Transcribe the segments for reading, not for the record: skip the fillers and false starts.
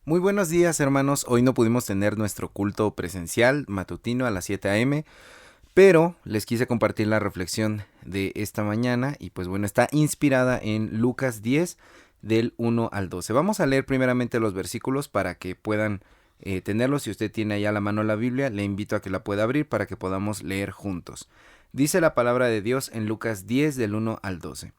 Muy buenos días, hermanos. Hoy no pudimos tener nuestro culto presencial matutino a las 7 a.m., pero les quise compartir la reflexión de esta mañana y pues bueno, está inspirada en Lucas 10 del 1 al 12. Vamos a leer primeramente los versículos para que puedan tenerlos. Si usted tiene ahí a la mano la Biblia, le invito a que la pueda abrir para que podamos leer juntos. Dice la palabra de Dios en Lucas 10 del 1 al 12.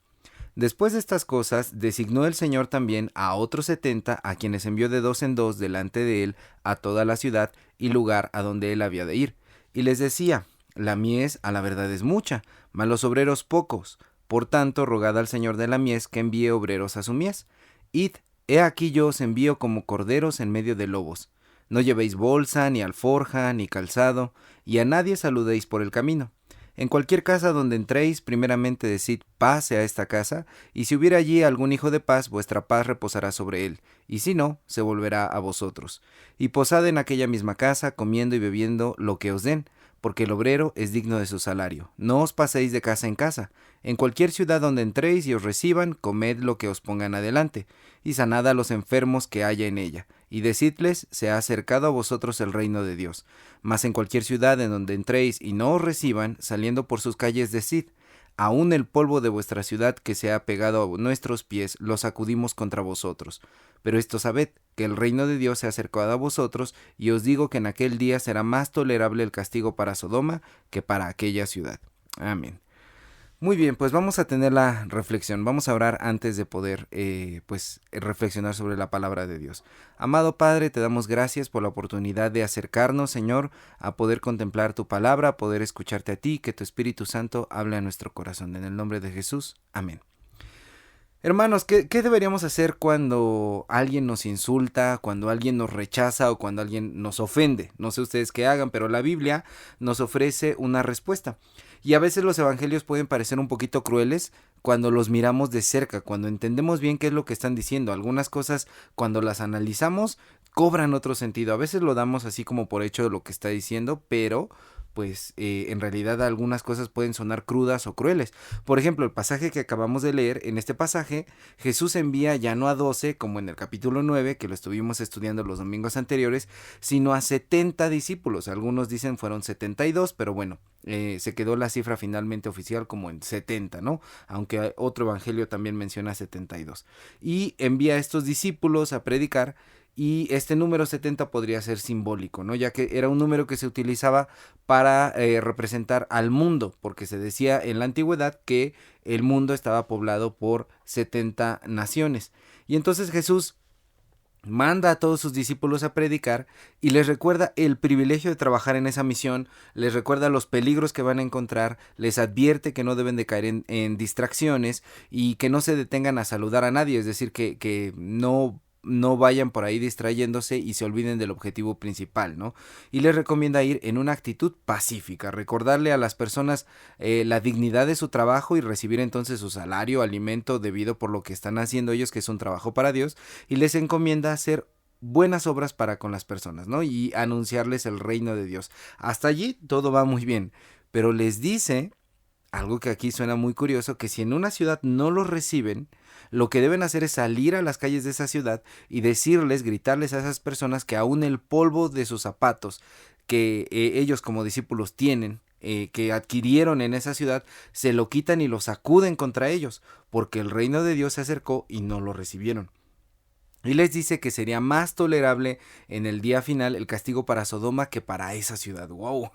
Después de estas cosas, designó el Señor también a otros 70, a quienes envió de dos en dos delante de él a toda la ciudad y lugar a donde él había de ir. Y les decía: la mies a la verdad es mucha, mas los obreros pocos. Por tanto, rogad al Señor de la mies que envíe obreros a su mies. Id, he aquí yo os envío como corderos en medio de lobos. No llevéis bolsa, ni alforja, ni calzado, y a nadie saludéis por el camino. En cualquier casa donde entréis, primeramente decid: paz sea esta casa, y si hubiera allí algún hijo de paz, vuestra paz reposará sobre él, y si no, se volverá a vosotros. Y posad en aquella misma casa, comiendo y bebiendo lo que os den, porque el obrero es digno de su salario. No os paséis de casa en casa. En cualquier ciudad donde entréis y os reciban, comed lo que os pongan adelante, y sanad a los enfermos que haya en ella, y decidles: se ha acercado a vosotros el reino de Dios. Mas en cualquier ciudad en donde entréis y no os reciban, saliendo por sus calles, decid: aun el polvo de vuestra ciudad que se ha pegado a nuestros pies, lo sacudimos contra vosotros. Pero esto sabed, que el reino de Dios se ha acercado a vosotros, y os digo que en aquel día será más tolerable el castigo para Sodoma que para aquella ciudad. Amén. Muy bien, pues vamos a tener la reflexión. Vamos a orar antes de poder reflexionar sobre la palabra de Dios. Amado Padre, te damos gracias por la oportunidad de acercarnos, Señor, a poder contemplar tu palabra, a poder escucharte a ti, que tu Espíritu Santo hable a nuestro corazón. En el nombre de Jesús, amén. Hermanos, ¿qué deberíamos hacer cuando alguien nos insulta, cuando alguien nos rechaza o cuando alguien nos ofende? No sé ustedes qué hagan, pero la Biblia nos ofrece una respuesta. Y a veces los evangelios pueden parecer un poquito crueles cuando los miramos de cerca, cuando entendemos bien qué es lo que están diciendo. Algunas cosas, cuando las analizamos, cobran otro sentido. A veces lo damos así como por hecho de lo que está diciendo, pero pues en realidad algunas cosas pueden sonar crudas o crueles. Por ejemplo, el pasaje que acabamos de leer, en este pasaje Jesús envía ya no a 12 como en el capítulo 9, que lo estuvimos estudiando los domingos anteriores, sino a 70 discípulos. Algunos dicen fueron 72, pero bueno, se quedó la cifra finalmente oficial como en 70, ¿no? Aunque otro evangelio también menciona 72. Y envía a estos discípulos a predicar. Y este número 70 podría ser simbólico, ¿no? Ya que era un número que se utilizaba para representar al mundo, porque se decía en la antigüedad que el mundo estaba poblado por 70 naciones. Y entonces Jesús manda a todos sus discípulos a predicar y les recuerda el privilegio de trabajar en esa misión, les recuerda los peligros que van a encontrar, les advierte que no deben de caer en distracciones y que no se detengan a saludar a nadie, es decir, que no vayan por ahí distrayéndose y se olviden del objetivo principal, ¿no? Y les recomienda ir en una actitud pacífica, recordarle a las personas la dignidad de su trabajo y recibir entonces su salario, alimento debido por lo que están haciendo ellos, que es un trabajo para Dios, y les encomienda hacer buenas obras para con las personas, ¿no? Y anunciarles el reino de Dios. Hasta allí todo va muy bien, pero les dice algo que aquí suena muy curioso, que si en una ciudad no los reciben, lo que deben hacer es salir a las calles de esa ciudad y decirles, gritarles a esas personas que aún el polvo de sus zapatos que ellos como discípulos tienen, que adquirieron en esa ciudad, se lo quitan y lo sacuden contra ellos, porque el reino de Dios se acercó y no lo recibieron. Y les dice que sería más tolerable en el día final el castigo para Sodoma que para esa ciudad. ¡Wow!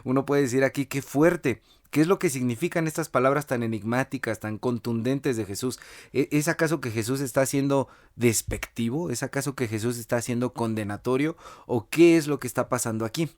Uno puede decir aquí, qué fuerte. ¿Qué es lo que significan estas palabras tan enigmáticas, tan contundentes de Jesús? ¿Es acaso que Jesús está siendo despectivo? ¿Es acaso que Jesús está siendo condenatorio? ¿O qué es lo que está pasando aquí?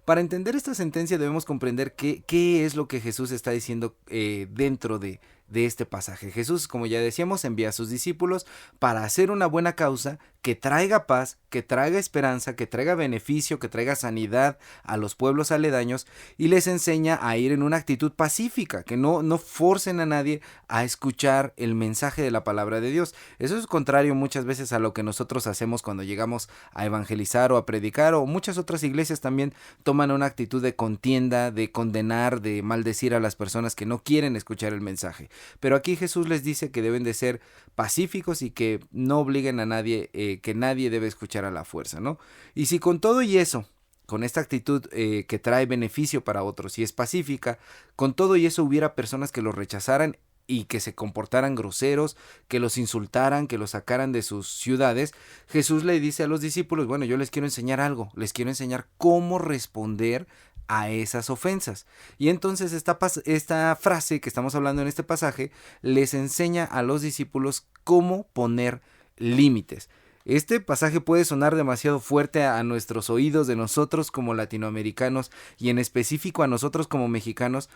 Para entender esta sentencia debemos comprender qué es lo que Jesús está diciendo dentro de este pasaje. Jesús, como ya decíamos, envía a sus discípulos para hacer una buena causa que traiga paz, que traiga esperanza, que traiga beneficio, que traiga sanidad a los pueblos aledaños, y les enseña a ir en una actitud pacífica, que no forcen a nadie a escuchar el mensaje de la palabra de Dios. Eso es contrario muchas veces a lo que nosotros hacemos cuando llegamos a evangelizar o a predicar, o muchas otras iglesias también toman una actitud de contienda, de condenar, de maldecir a las personas que no quieren escuchar el mensaje. Pero aquí Jesús les dice que deben de ser pacíficos y que no obliguen a nadie, que nadie debe escuchar a la fuerza, ¿no? Y si con todo y eso, con esta actitud que trae beneficio para otros y es pacífica, con todo y eso hubiera personas que los rechazaran y que se comportaran groseros, que los insultaran, que los sacaran de sus ciudades, Jesús le dice a los discípulos, bueno, yo les quiero enseñar algo, les quiero enseñar cómo responder a esas ofensas. Y entonces esta frase que estamos hablando en este pasaje les enseña a los discípulos cómo poner límites. Este pasaje puede sonar demasiado fuerte a nuestros oídos de nosotros como latinoamericanos y en específico a nosotros como mexicanos,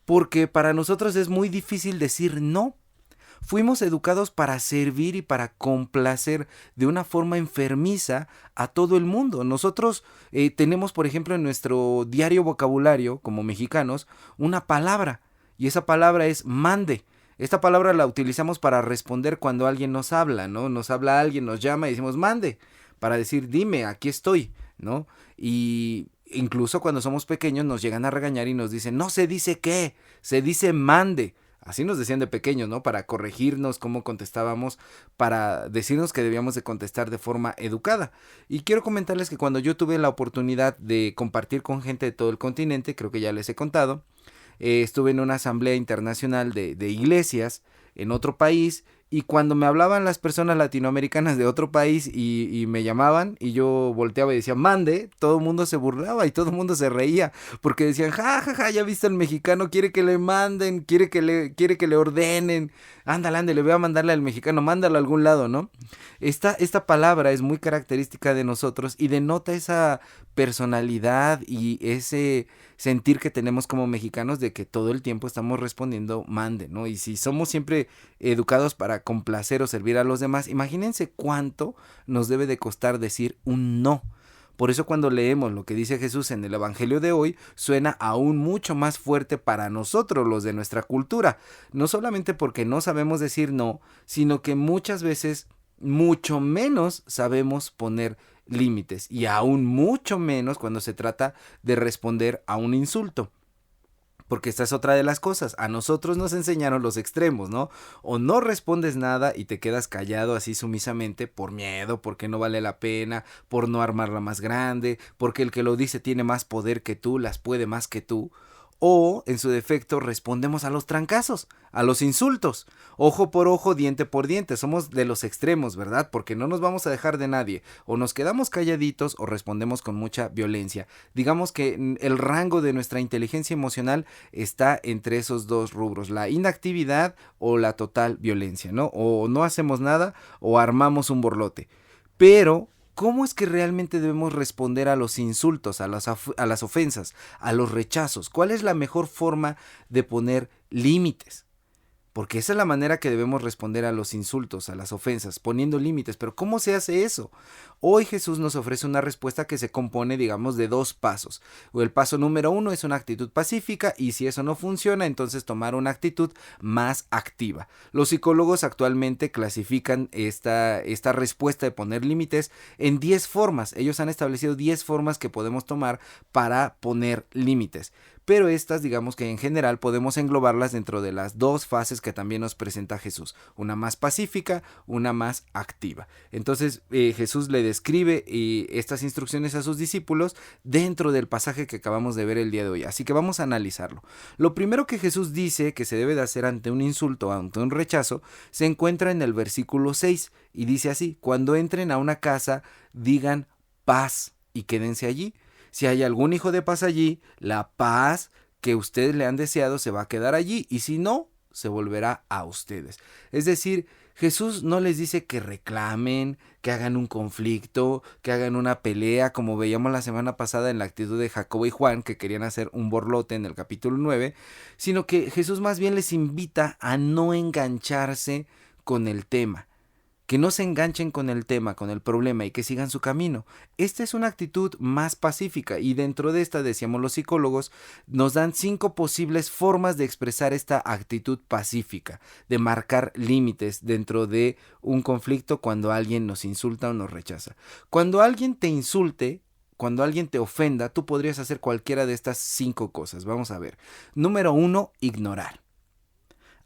porque para nosotros es muy difícil decir no. Fuimos educados para servir y para complacer de una forma enfermiza a todo el mundo. Nosotros tenemos, por ejemplo, en nuestro diario vocabulario, como mexicanos, una palabra, y esa palabra es mande. Esta palabra la utilizamos para responder cuando alguien nos habla, ¿no? Nos habla alguien, nos llama y decimos mande, para decir dime, aquí estoy, ¿no? Y incluso cuando somos pequeños nos llegan a regañar y nos dicen, no se dice qué, se dice mande. Así nos decían de pequeños, ¿no? Para corregirnos cómo contestábamos, para decirnos que debíamos de contestar de forma educada. Y quiero comentarles que cuando yo tuve la oportunidad de compartir con gente de todo el continente, creo que ya les he contado, estuve en una asamblea internacional de iglesias en otro país, y cuando me hablaban las personas latinoamericanas de otro país y me llamaban y yo volteaba y decía mande, todo el mundo se burlaba y todo el mundo se reía porque decían ja ja ja, ya viste, el mexicano quiere que le manden, quiere que le ordenen, ándale, le voy a mandarle al mexicano, mándalo a algún lado, ¿no? Esta palabra es muy característica de nosotros y denota esa personalidad y ese sentir que tenemos como mexicanos de que todo el tiempo estamos respondiendo mande, ¿no? Y si somos siempre educados para complacer o servir a los demás, imagínense cuánto nos debe de costar decir un no. Por eso cuando leemos lo que dice Jesús en el Evangelio de hoy, suena aún mucho más fuerte para nosotros, los de nuestra cultura. No solamente porque no sabemos decir no, sino que muchas veces mucho menos sabemos poner límites y aún mucho menos cuando se trata de responder a un insulto. Porque esta es otra de las cosas. A nosotros nos enseñaron los extremos, ¿no? O no respondes nada y te quedas callado así sumisamente por miedo, porque no vale la pena, por no armarla más grande, porque el que lo dice tiene más poder que tú, las puede más que tú. O, en su defecto, respondemos a los trancazos, a los insultos. Ojo por ojo, diente por diente. Somos de los extremos, ¿verdad? Porque no nos vamos a dejar de nadie. O nos quedamos calladitos o respondemos con mucha violencia. Digamos que el rango de nuestra inteligencia emocional está entre esos dos rubros. La inactividad o la total violencia, ¿no? O no hacemos nada o armamos un borlote. Pero ¿cómo es que realmente debemos responder a los insultos, a las ofensas, a los rechazos? ¿Cuál es la mejor forma de poner límites? Porque esa es la manera que debemos responder a los insultos, a las ofensas, poniendo límites. Pero ¿cómo se hace eso? Hoy Jesús nos ofrece una respuesta que se compone, digamos, de dos pasos. El paso número 1 es una actitud pacífica y si eso no funciona, entonces tomar una actitud más activa. Los psicólogos actualmente clasifican esta respuesta de poner límites en 10 formas. Ellos han establecido 10 formas que podemos tomar para poner límites. Pero estas, digamos que en general podemos englobarlas dentro de las dos fases que también nos presenta Jesús, una más pacífica, una más activa. Entonces Jesús le describe estas instrucciones a sus discípulos dentro del pasaje que acabamos de ver el día de hoy, así que vamos a analizarlo. Lo primero que Jesús dice que se debe de hacer ante un insulto, ante un rechazo, se encuentra en el versículo 6 y dice así: cuando entren a una casa, digan paz y quédense allí. Si hay algún hijo de paz allí, la paz que ustedes le han deseado se va a quedar allí y si no, se volverá a ustedes. Es decir, Jesús no les dice que reclamen, que hagan un conflicto, que hagan una pelea, como veíamos la semana pasada en la actitud de Jacobo y Juan, que querían hacer un borlote en el capítulo 9, sino que Jesús más bien les invita a no engancharse con el tema. Que no se enganchen con el tema, con el problema y que sigan su camino. Esta es una actitud más pacífica y dentro de esta, decíamos los psicólogos, nos dan 5 posibles formas de expresar esta actitud pacífica, de marcar límites dentro de un conflicto cuando alguien nos insulta o nos rechaza. Cuando alguien te insulte, cuando alguien te ofenda, tú podrías hacer cualquiera de estas 5 cosas. Vamos a ver. Número 1, ignorar.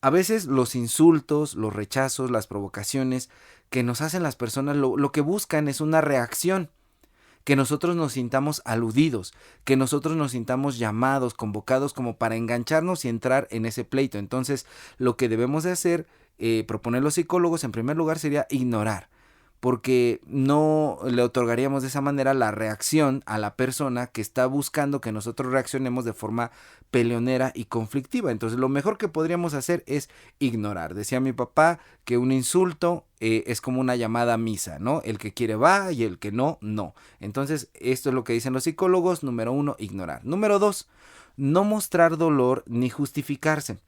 A veces los insultos, los rechazos, las provocaciones que nos hacen las personas, lo que buscan es una reacción, que nosotros nos sintamos aludidos, que nosotros nos sintamos llamados, convocados como para engancharnos y entrar en ese pleito. Entonces, lo que debemos de hacer, proponer los psicólogos, en primer lugar, sería ignorar, porque no le otorgaríamos de esa manera la reacción a la persona que está buscando que nosotros reaccionemos de forma peleonera y conflictiva. Entonces lo mejor que podríamos hacer es ignorar. Decía mi papá que un insulto es como una llamada a misa, ¿no? El que quiere va y el que no, no. Entonces esto es lo que dicen los psicólogos. Número 1, ignorar. Número 2, no mostrar dolor ni justificarse.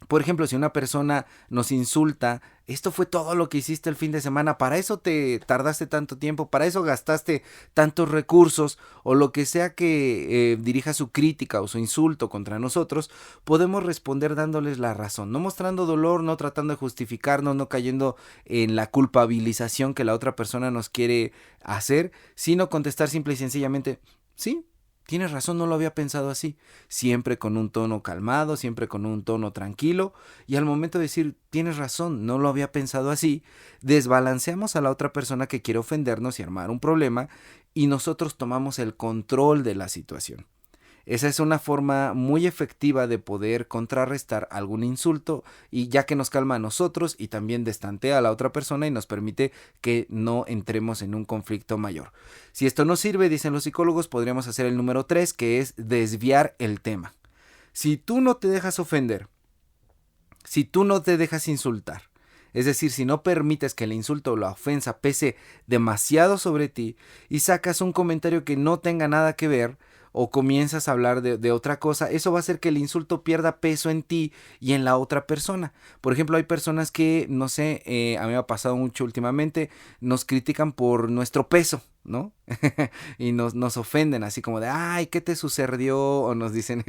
Por ejemplo, si una persona nos insulta, esto fue todo lo que hiciste el fin de semana, para eso te tardaste tanto tiempo, para eso gastaste tantos recursos, o lo que sea que dirija su crítica o su insulto contra nosotros, podemos responder dándoles la razón, no mostrando dolor, no tratando de justificarnos, no cayendo en la culpabilización que la otra persona nos quiere hacer, sino contestar simple y sencillamente, sí. Tienes razón, no lo había pensado así. Siempre con un tono calmado, siempre con un tono tranquilo. Y al momento de decir, tienes razón, no lo había pensado así, desbalanceamos a la otra persona que quiere ofendernos y armar un problema, y nosotros tomamos el control de la situación. Esa es una forma muy efectiva de poder contrarrestar algún insulto, y ya que nos calma a nosotros y también destantea a la otra persona y nos permite que no entremos en un conflicto mayor. Si esto no sirve, dicen los psicólogos, podríamos hacer el número 3, que es desviar el tema. Si tú no te dejas ofender, si tú no te dejas insultar, es decir, si no permites que el insulto o la ofensa pese demasiado sobre ti y sacas un comentario que no tenga nada que ver, o comienzas a hablar de otra cosa, eso va a hacer que el insulto pierda peso en ti y en la otra persona. Por ejemplo, hay personas que, no sé, a mí me ha pasado mucho últimamente, nos critican por nuestro peso, ¿no? Y nos ofenden así como de, ay, ¿qué te sucedió? O nos dicen,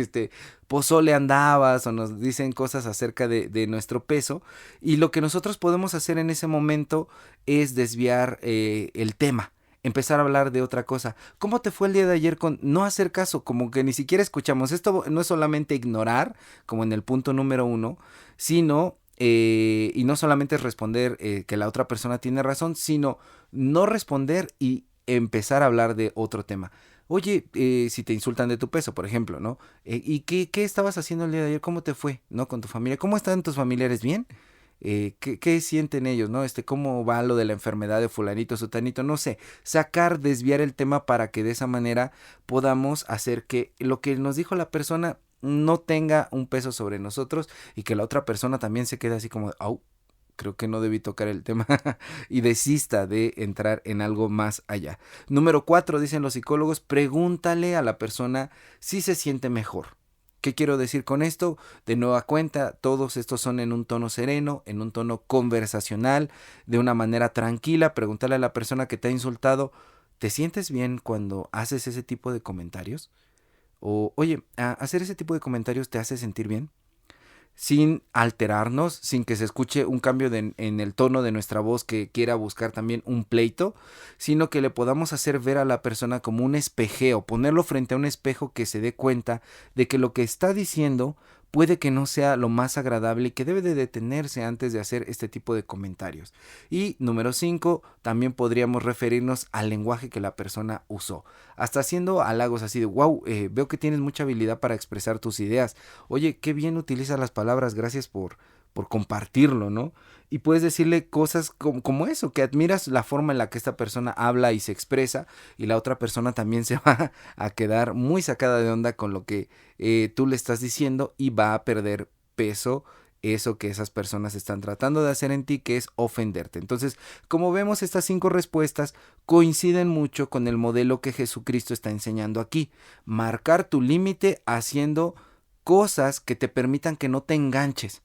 pozole andabas, o nos dicen cosas acerca de nuestro peso. Y lo que nosotros podemos hacer en ese momento es desviar el tema, empezar a hablar de otra cosa. ¿Cómo te fue el día de ayer? Con no hacer caso, como que ni siquiera escuchamos. Esto no es solamente ignorar, como en el punto número 1, sino, y no solamente es responder que la otra persona tiene razón, sino no responder y empezar a hablar de otro tema. Oye, si te insultan de tu peso, por ejemplo, ¿no? ¿Y qué estabas haciendo el día de ayer? ¿Cómo te fue, no? Con tu familia. ¿Cómo están tus familiares? ¿Bien? ¿Qué sienten ellos, no? ¿Cómo va lo de la enfermedad de fulanito, sutanito? No sé, desviar el tema para que de esa manera podamos hacer que lo que nos dijo la persona no tenga un peso sobre nosotros, y que la otra persona también se quede así como, au, creo que no debí tocar el tema y desista de entrar en algo más allá. Número 4, dicen los psicólogos, pregúntale a la persona si se siente mejor. ¿Qué quiero decir con esto? De nueva cuenta, todos estos son en un tono sereno, en un tono conversacional, de una manera tranquila. Preguntarle a la persona que te ha insultado, ¿te sientes bien cuando haces ese tipo de comentarios? O, oye, ¿hacer ese tipo de comentarios te hace sentir bien? Sin alterarnos, sin que se escuche un cambio en el tono de nuestra voz que quiera buscar también un pleito, sino que le podamos hacer ver a la persona como un espejeo, ponerlo frente a un espejo, que se dé cuenta de que lo que está diciendo puede que no sea lo más agradable y que debe de detenerse antes de hacer este tipo de comentarios. Y número 5, también podríamos referirnos al lenguaje que la persona usó, hasta haciendo halagos así de, wow, veo que tienes mucha habilidad para expresar tus ideas, oye, qué bien utilizas las palabras, gracias por compartirlo, ¿no? Y puedes decirle cosas como eso, que admiras la forma en la que esta persona habla y se expresa, y la otra persona también se va a quedar muy sacada de onda con lo que tú le estás diciendo, y va a perder peso eso que esas personas están tratando de hacer en ti, que es ofenderte. Entonces, como vemos, estas 5 respuestas coinciden mucho con el modelo que Jesucristo está enseñando aquí. Marcar tu límite haciendo cosas que te permitan que no te enganches,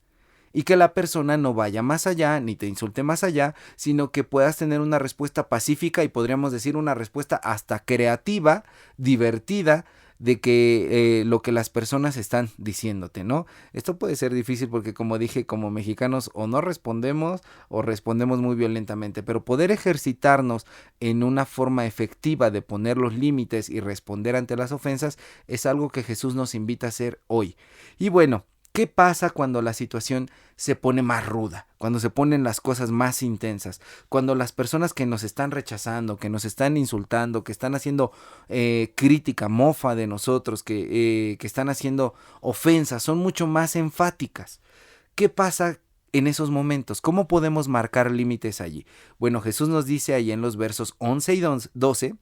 y que la persona no vaya más allá, ni te insulte más allá, sino que puedas tener una respuesta pacífica, y podríamos decir una respuesta hasta creativa, divertida, de que lo que las personas están diciéndote, ¿no? Esto puede ser difícil porque, como dije, como mexicanos o no respondemos o respondemos muy violentamente, pero poder ejercitarnos en una forma efectiva de poner los límites y responder ante las ofensas es algo que Jesús nos invita a hacer hoy. Y bueno, ¿Qué pasa cuando la situación se pone más ruda? Cuando se ponen las cosas más intensas. Cuando las personas que nos están rechazando, que nos están insultando, que están haciendo crítica, mofa de nosotros, que están haciendo ofensas, son mucho más enfáticas. ¿Qué pasa en esos momentos? ¿Cómo podemos marcar límites allí? Bueno, Jesús nos dice ahí en los versos 11 y 12,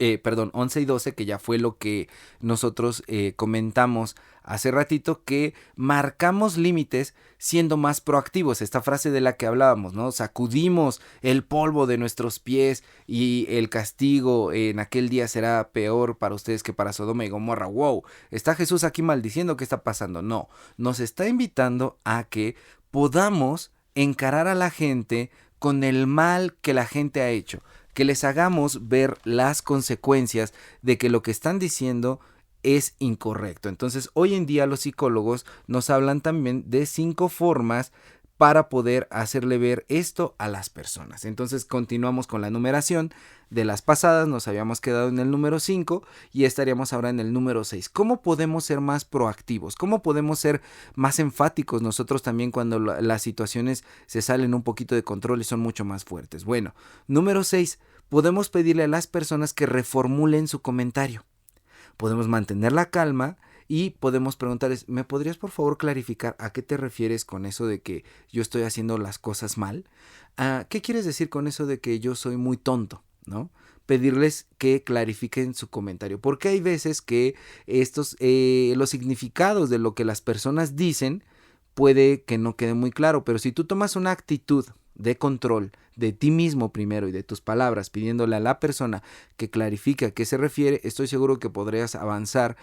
11 y 12, que ya fue lo que nosotros comentamos hace ratito, que marcamos límites siendo más proactivos. Esta frase de la que hablábamos, ¿no? Sacudimos el polvo de nuestros pies y el castigo en aquel día será peor para ustedes que para Sodoma y Gomorra. ¡Wow! ¿Está Jesús aquí maldiciendo? ¿Qué está pasando? No, nos está invitando a que podamos encarar a la gente con el mal que la gente ha hecho, que les hagamos ver las consecuencias de que lo que están diciendo es incorrecto. Entonces, hoy en día los psicólogos nos hablan también de 5 formas para poder hacerle ver esto a las personas. Entonces, continuamos con la numeración de las pasadas. Nos habíamos quedado en el número 5 y estaríamos ahora en el número 6. ¿Cómo podemos ser más proactivos? ¿Cómo podemos ser más enfáticos nosotros también cuando las situaciones se salen un poquito de control y son mucho más fuertes? Bueno, número 6. Podemos pedirle a las personas que reformulen su comentario. Podemos mantener la calma y podemos preguntarles, ¿me podrías por favor clarificar a qué te refieres con eso de que yo estoy haciendo las cosas mal? ¿Qué quieres decir con eso de que yo soy muy tonto? ¿No? Pedirles que clarifiquen su comentario, porque hay veces que los significados de lo que las personas dicen puede que no quede muy claro, pero si tú tomas una actitud de control de ti mismo primero y de tus palabras, pidiéndole a la persona que clarifique a qué se refiere, estoy seguro que podrías avanzar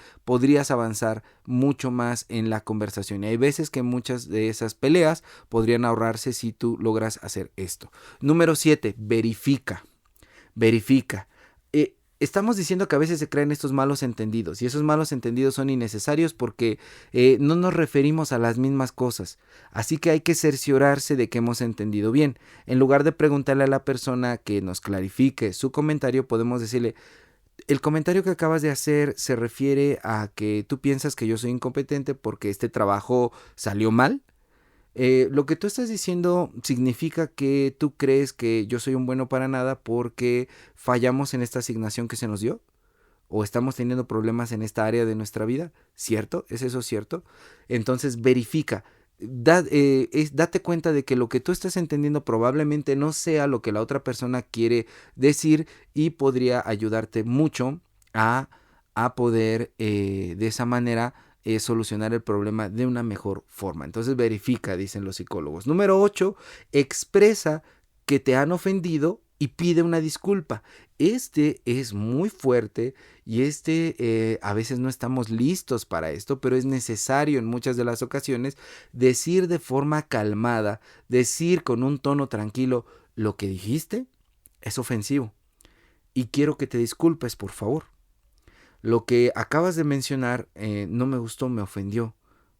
mucho más en la conversación. Y hay veces que muchas de esas peleas podrían ahorrarse si tú logras hacer esto. Número 7, verifica. Estamos diciendo que a veces se crean estos malos entendidos y esos malos entendidos son innecesarios porque no nos referimos a las mismas cosas. Así que hay que cerciorarse de que hemos entendido bien. En lugar de preguntarle a la persona que nos clarifique su comentario, podemos decirle, el comentario que acabas de hacer se refiere a que tú piensas que yo soy incompetente porque este trabajo salió mal. Lo que tú estás diciendo significa que tú crees que yo soy un bueno para nada porque fallamos en esta asignación que se nos dio o estamos teniendo problemas en esta área de nuestra vida, ¿cierto? ¿Es eso cierto? Entonces verifica, date cuenta de que lo que tú estás entendiendo probablemente no sea lo que la otra persona quiere decir y podría ayudarte mucho a poder de esa manera solucionar el problema de una mejor forma. Entonces verifica, dicen los psicólogos. Número 8, expresa que te han ofendido y pide una disculpa. Este es muy fuerte y a veces no estamos listos para esto, pero es necesario en muchas de las ocasiones decir de forma calmada, decir con un tono tranquilo, lo que dijiste es ofensivo y quiero que te disculpes, por favor. Lo que acabas de mencionar no me gustó, me ofendió.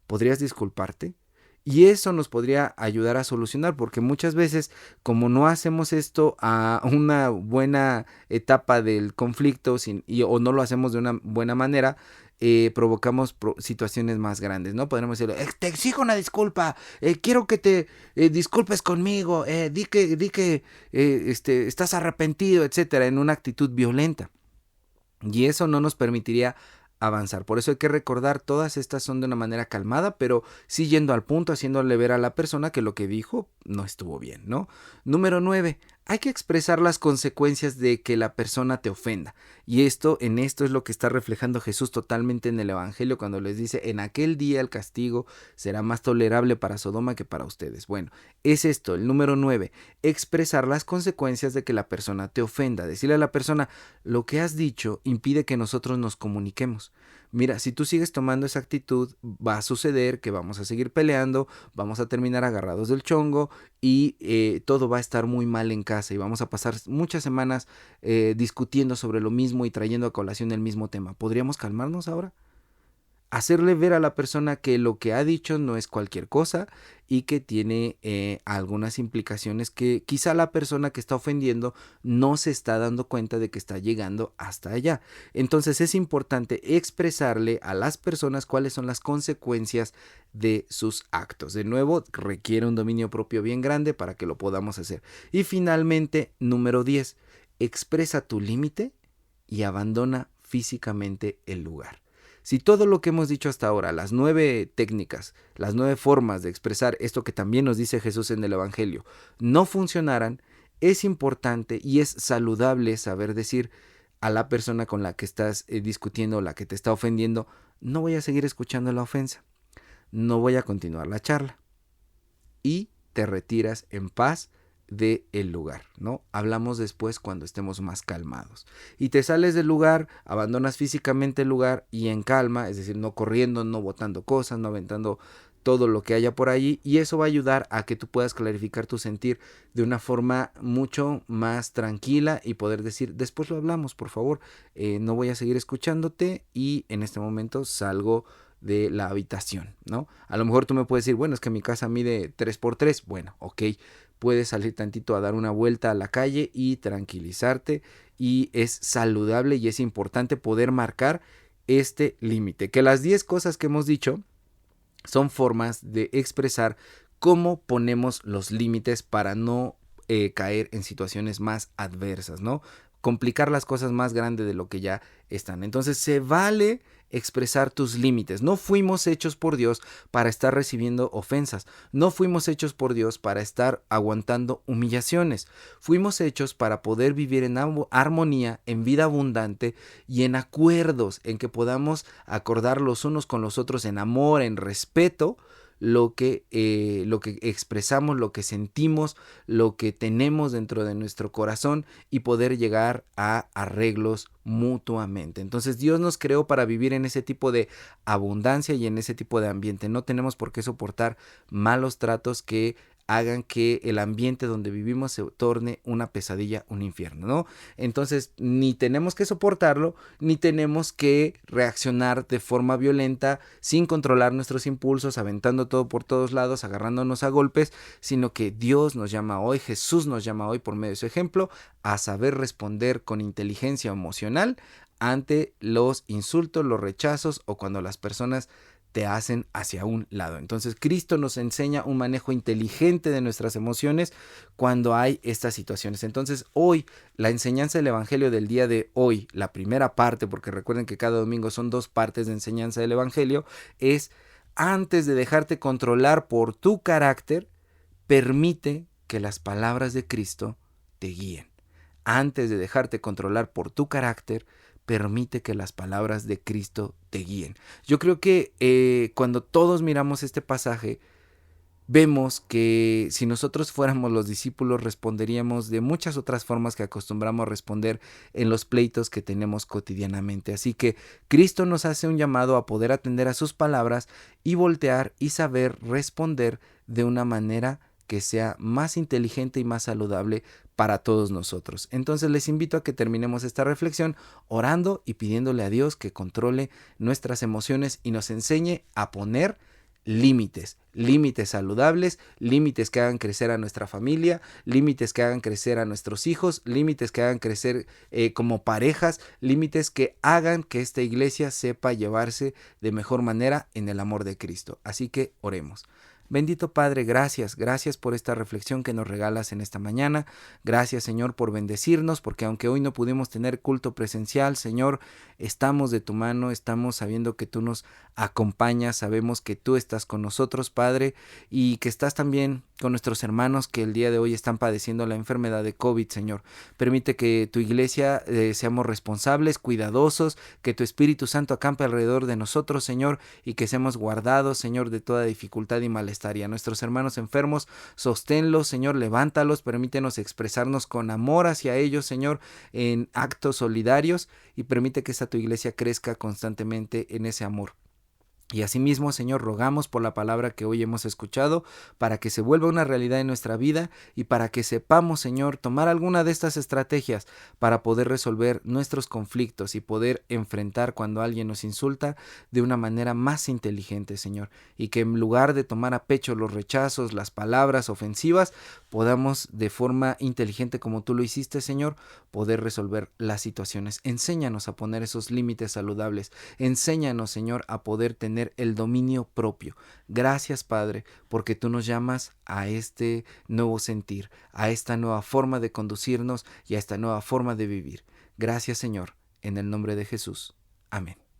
¿Podrías disculparte? Y eso nos podría ayudar a solucionar, porque muchas veces, como no hacemos esto a una buena etapa del conflicto o no lo hacemos de una buena manera, provocamos situaciones más grandes, ¿no? Podríamos decirle, te exijo una disculpa, quiero que te disculpes conmigo, di que estás arrepentido, etcétera, en una actitud violenta. Y eso no nos permitiría avanzar. Por eso hay que recordar, todas estas son de una manera calmada, pero sí yendo al punto, haciéndole ver a la persona que lo que dijo no estuvo bien, ¿no? Número 9. Hay que expresar las consecuencias de que la persona te ofenda. Y en esto es lo que está reflejando Jesús totalmente en el Evangelio cuando les dice, en aquel día el castigo será más tolerable para Sodoma que para ustedes. Bueno, es esto, el número 9. Expresar las consecuencias de que la persona te ofenda. Decirle a la persona, lo que has dicho impide que nosotros nos comuniquemos. Mira, si tú sigues tomando esa actitud, va a suceder que vamos a seguir peleando, vamos a terminar agarrados del chongo y todo va a estar muy mal en casa y vamos a pasar muchas semanas discutiendo sobre lo mismo y trayendo a colación el mismo tema. ¿Podríamos calmarnos ahora? hacerle ver a la persona que lo que ha dicho no es cualquier cosa y que tiene algunas implicaciones que quizá la persona que está ofendiendo no se está dando cuenta de que está llegando hasta allá. Entonces es importante expresarle a las personas cuáles son las consecuencias de sus actos. De nuevo, requiere un dominio propio bien grande para que lo podamos hacer. Y finalmente, número 10, expresa tu límite y abandona físicamente el lugar. Si todo lo que hemos dicho hasta ahora, las 9 técnicas, las 9 formas de expresar esto que también nos dice Jesús en el Evangelio, no funcionaran, es importante y es saludable saber decir a la persona con la que estás discutiendo o la que te está ofendiendo, no voy a seguir escuchando la ofensa, no voy a continuar la charla. Y te retiras en paz del lugar, ¿no? Hablamos después cuando estemos más calmados. Y te sales del lugar, abandonas físicamente el lugar y en calma, es decir, no corriendo, no botando cosas, no aventando todo lo que haya por allí, y eso va a ayudar a que tú puedas clarificar tu sentir de una forma mucho más tranquila y poder decir, después lo hablamos, por favor, no voy a seguir escuchándote y en este momento salgo de la habitación, ¿no? A lo mejor tú me puedes decir, bueno, es que mi casa mide 3x3, bueno, ok, puedes salir tantito a dar una vuelta a la calle y tranquilizarte, y es saludable y es importante poder marcar este límite, que las 10 cosas que hemos dicho son formas de expresar cómo ponemos los límites para no caer en situaciones más adversas, ¿no? Complicar las cosas más grandes de lo que ya están. Entonces se vale expresar tus límites. No fuimos hechos por Dios para estar recibiendo ofensas. No fuimos hechos por Dios para estar aguantando humillaciones. Fuimos hechos para poder vivir en armonía, en vida abundante y en acuerdos, en que podamos acordar los unos con los otros en amor, en respeto, lo que expresamos, lo que sentimos, lo que tenemos dentro de nuestro corazón, y poder llegar a arreglos mutuamente. Entonces Dios nos creó para vivir en ese tipo de abundancia y en ese tipo de ambiente. No tenemos por qué soportar malos tratos que hagan que el ambiente donde vivimos se torne una pesadilla, un infierno, ¿no? Entonces, ni tenemos que soportarlo, ni tenemos que reaccionar de forma violenta, sin controlar nuestros impulsos, aventando todo por todos lados, agarrándonos a golpes, sino que Dios nos llama hoy, Jesús nos llama hoy por medio de su ejemplo, a saber responder con inteligencia emocional ante los insultos, los rechazos o cuando las personas te hacen hacia un lado. Entonces Cristo nos enseña un manejo inteligente de nuestras emociones cuando hay estas situaciones. Entonces hoy la enseñanza del Evangelio del día de hoy, la primera parte, porque recuerden que cada domingo son 2 partes de enseñanza del Evangelio, es: antes de dejarte controlar por tu carácter, permite que las palabras de Cristo te guíen. Antes de dejarte controlar por tu carácter, permite que las palabras de Cristo te guíen. Yo creo que cuando todos miramos este pasaje, vemos que si nosotros fuéramos los discípulos, responderíamos de muchas otras formas que acostumbramos a responder en los pleitos que tenemos cotidianamente. Así que Cristo nos hace un llamado a poder atender a sus palabras y voltear y saber responder de una manera que sea más inteligente y más saludable para todos nosotros. Entonces les invito a que terminemos esta reflexión orando y pidiéndole a Dios que controle nuestras emociones y nos enseñe a poner límites, límites saludables, límites que hagan crecer a nuestra familia, límites que hagan crecer a nuestros hijos, límites que hagan crecer como parejas, límites que hagan que esta iglesia sepa llevarse de mejor manera en el amor de Cristo. Así que oremos. Bendito Padre, gracias por esta reflexión que nos regalas en esta mañana. Gracias, Señor, por bendecirnos, porque aunque hoy no pudimos tener culto presencial, Señor, estamos de tu mano, estamos sabiendo que tú nos acompañas, sabemos que tú estás con nosotros, Padre, y que estás también con nuestros hermanos que el día de hoy están padeciendo la enfermedad de COVID, Señor. Permite que tu iglesia seamos responsables, cuidadosos, que tu Espíritu Santo acampe alrededor de nosotros, Señor, y que seamos guardados, Señor, de toda dificultad y malestar. Y a nuestros hermanos enfermos, sosténlos, Señor, levántalos, permítenos expresarnos con amor hacia ellos, Señor, en actos solidarios, y permite que esta tu iglesia crezca constantemente en ese amor. Y asimismo, Señor, rogamos por la palabra que hoy hemos escuchado, para que se vuelva una realidad en nuestra vida y para que sepamos, Señor, tomar alguna de estas estrategias para poder resolver nuestros conflictos y poder enfrentar cuando alguien nos insulta de una manera más inteligente, Señor. Y que en lugar de tomar a pecho los rechazos, las palabras ofensivas, podamos de forma inteligente, como tú lo hiciste, Señor, poder resolver las situaciones. Enséñanos a poner esos límites saludables. Enséñanos, Señor, a poder tener el dominio propio. Gracias, Padre, porque tú nos llamas a este nuevo sentir, a esta nueva forma de conducirnos y a esta nueva forma de vivir. Gracias, Señor, en el nombre de Jesús. Amén.